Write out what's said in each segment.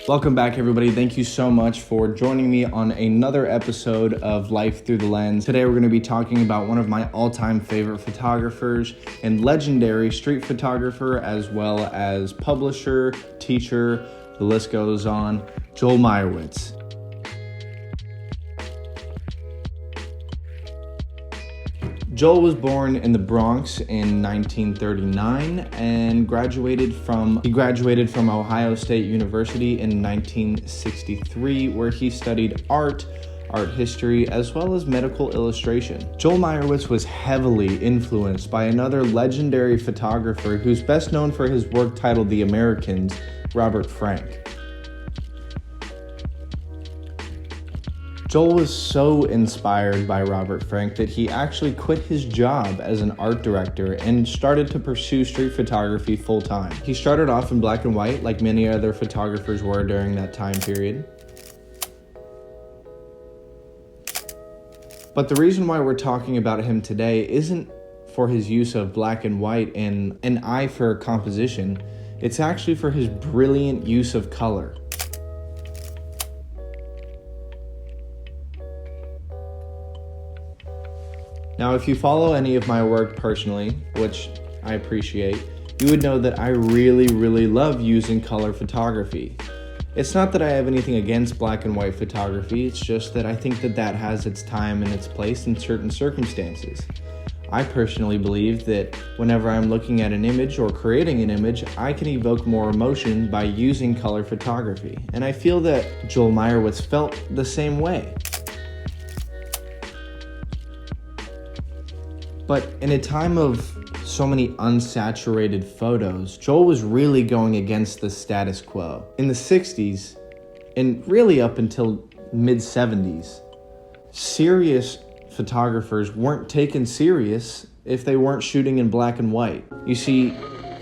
Welcome back, everybody. Thank you so much for joining me on another episode of Life Through the Lens. Today we're going to be talking about one of my all-time favorite photographers and legendary street photographer, as well as publisher, teacher, the list goes on, Joel Meyerowitz. Joel was born in the Bronx in 1939 and graduated from Ohio State University in 1963, where he studied art history, as well as medical illustration. Joel Meyerowitz was heavily influenced by another legendary photographer who's best known for his work titled The Americans, Robert Frank. Joel was so inspired by Robert Frank that he actually quit his job as an art director and started to pursue street photography full-time. He started off in black and white, like many other photographers were during that time period. But the reason why we're talking about him today isn't for his use of black and white and an eye for composition. It's actually for his brilliant use of color. Now, if you follow any of my work personally, which I appreciate, you would know that I really love using color photography. It's not that I have anything against black and white photography, it's just that I think that has its time and its place in certain circumstances. I personally believe that whenever I'm looking at an image or creating an image, I can evoke more emotion by using color photography. And I feel that Joel Meyerowitz felt the same way. But in a time of so many unsaturated photos, Joel was really going against the status quo. In the 60s, and really up until mid-70s, serious photographers weren't taken serious if they weren't shooting in black and white. You see,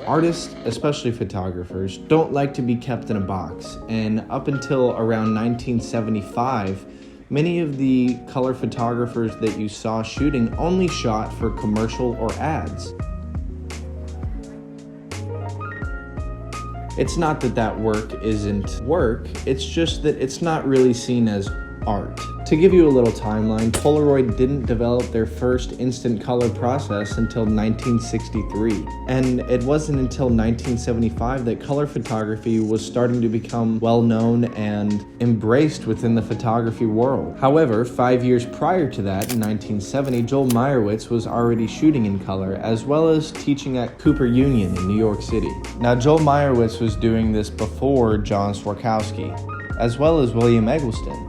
artists, especially photographers, don't like to be kept in a box. And up until around 1975, many of the color photographers that you saw shooting only shot for commercial or ads. It's not that work isn't work, it's just that it's not really seen as art. To give you a little timeline, Polaroid didn't develop their first instant color process until 1963. And it wasn't until 1975 that color photography was starting to become well known and embraced within the photography world. However, 5 years prior to that, in 1970, Joel Meyerowitz was already shooting in color, as well as teaching at Cooper Union in New York City. Now, Joel Meyerowitz was doing this before John Swarkowski, as well as William Eggleston.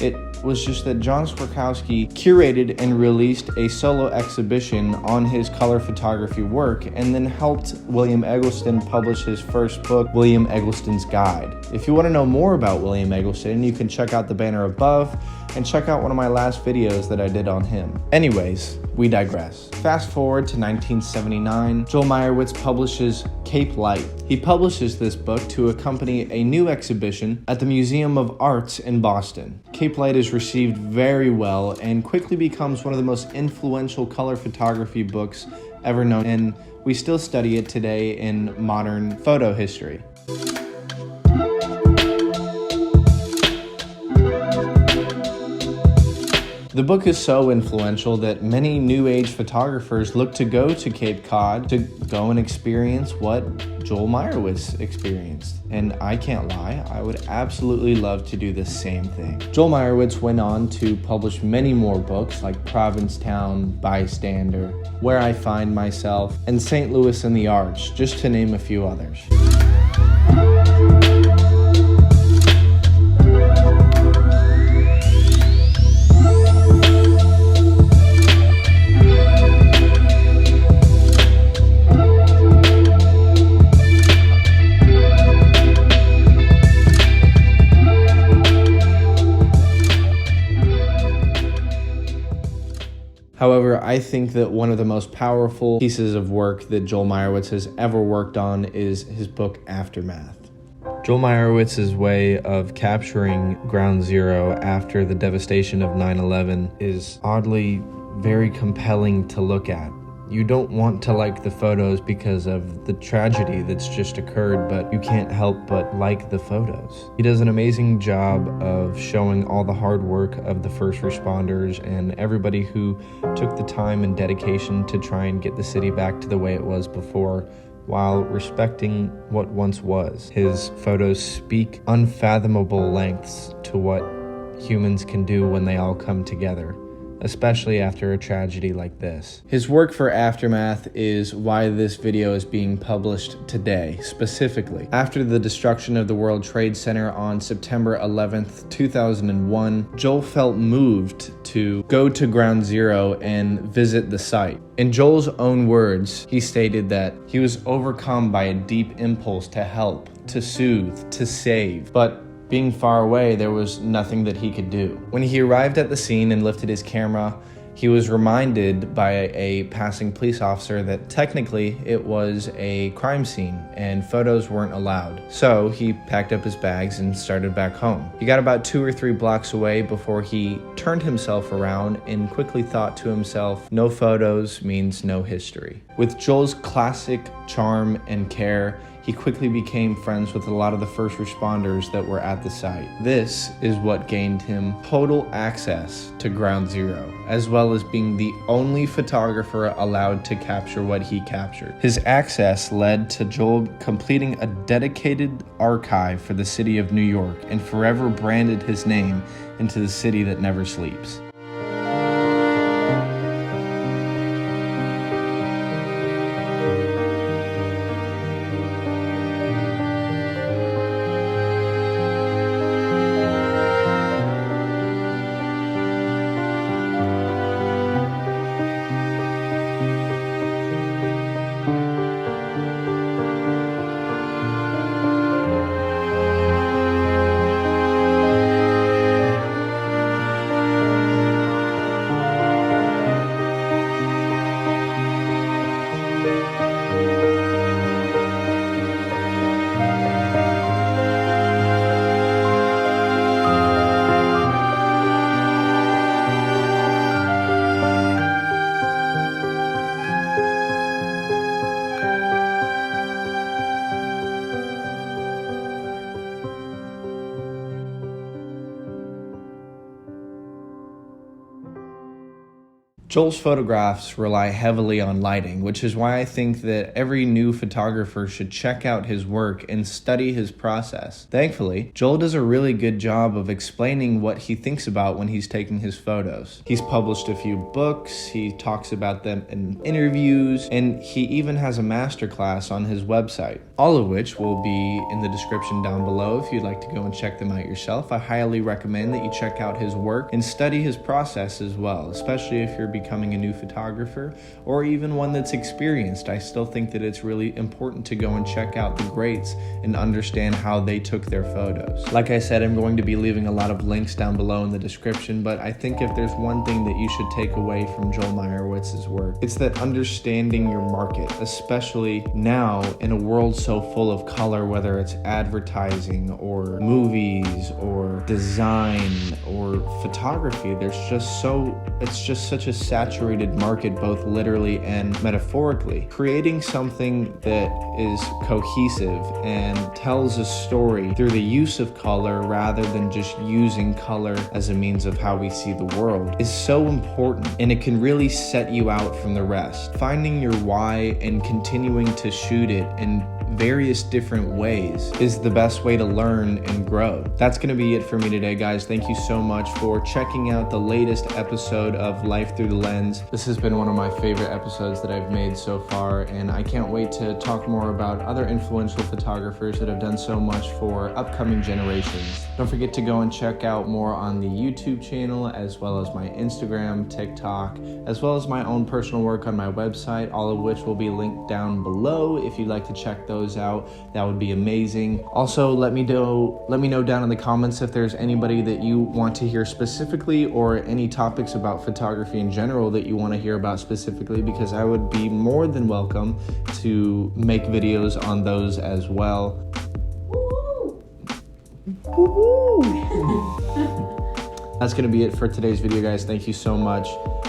It was just that John Swarkowski curated and released a solo exhibition on his color photography work and then helped William Eggleston publish his first book, William Eggleston's Guide. If you want to know more about William Eggleston, you can check out the banner above and check out one of my last videos that I did on him. Anyways, we digress. Fast forward to 1979, Joel Meyerowitz publishes Cape Light. He publishes this book to accompany a new exhibition at the Museum of Arts in Boston. Cape Light is received very well and quickly becomes one of the most influential color photography books ever known, and we still study it today in modern photo history. The book is so influential that many new age photographers look to go to Cape Cod to go and experience what Joel Meyerowitz experienced. And I can't lie, I would absolutely love to do the same thing. Joel Meyerowitz went on to publish many more books like Provincetown, Bystander, Where I Find Myself, and St. Louis and the Arch, just to name a few others. However, I think that one of the most powerful pieces of work that Joel Meyerowitz has ever worked on is his book, Aftermath. Joel Meyerowitz's way of capturing Ground Zero after the devastation of 9/11 is oddly very compelling to look at. You don't want to like the photos because of the tragedy that's just occurred, but you can't help but like the photos. He does an amazing job of showing all the hard work of the first responders and everybody who took the time and dedication to try and get the city back to the way it was before, while respecting what once was. His photos speak unfathomable lengths to what humans can do when they all come together, especially after a tragedy like this. His work for Aftermath is why this video is being published today, specifically. After the destruction of the World Trade Center on September 11th, 2001, Joel felt moved to go to Ground Zero and visit the site. In Joel's own words, he stated that he was overcome by a deep impulse to help, to soothe, to save, but being far away, there was nothing that he could do. When he arrived at the scene and lifted his camera, he was reminded by a passing police officer that technically it was a crime scene and photos weren't allowed. So he packed up his bags and started back home. He got about 2 or 3 blocks away before he turned himself around and quickly thought to himself, no photos means no history. With Joel's classic charm and care, he quickly became friends with a lot of the first responders that were at the site. This is what gained him total access to Ground Zero, as well as being the only photographer allowed to capture what he captured. His access led to Joel completing a dedicated archive for the city of New York and forever branded his name into the city that never sleeps. Joel's photographs rely heavily on lighting, which is why I think that every new photographer should check out his work and study his process. Thankfully, Joel does a really good job of explaining what he thinks about when he's taking his photos. He's published a few books, he talks about them in interviews, and he even has a masterclass on his website, all of which will be in the description down below if you'd like to go and check them out yourself. I highly recommend that you check out his work and study his process as well, especially if you're becoming a new photographer or even one that's experienced. I still think that it's really important to go and check out the greats and understand how they took their photos. Like I said, I'm going to be leaving a lot of links down below in the description, but I think if there's one thing that you should take away from Joel Meyerowitz's work, it's that understanding your market, especially now in a world so full of color, whether it's advertising or movies or design or photography. It's just such a saturated market, both literally and metaphorically. Creating something that is cohesive and tells a story through the use of color rather than just using color as a means of how we see the world is so important, and it can really set you out from the rest. Finding your why and continuing to shoot it in various different ways is the best way to learn and grow. That's going to be it for me today, guys. Thank you so much for checking out the latest episode of Life Through the Lens. This has been one of my favorite episodes that I've made so far, and I can't wait to talk more about other influential photographers that have done so much for upcoming generations. Don't forget to go and check out more on the YouTube channel, as well as my Instagram, TikTok, as well as my own personal work on my website, all of which will be linked down below if you'd like to check those out. That would be amazing. Also, let me know down in the comments if there's anybody that you want to hear specifically, or any topics about photography in general that you want to hear about specifically, because I would be more than welcome to make videos on those as well. That's going to be it for today's video, guys. Thank you so much.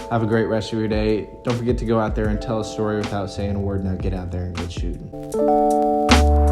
Have a great rest of your day. Don't forget to go out there and tell a story without saying a word. Now get out there and get shooting.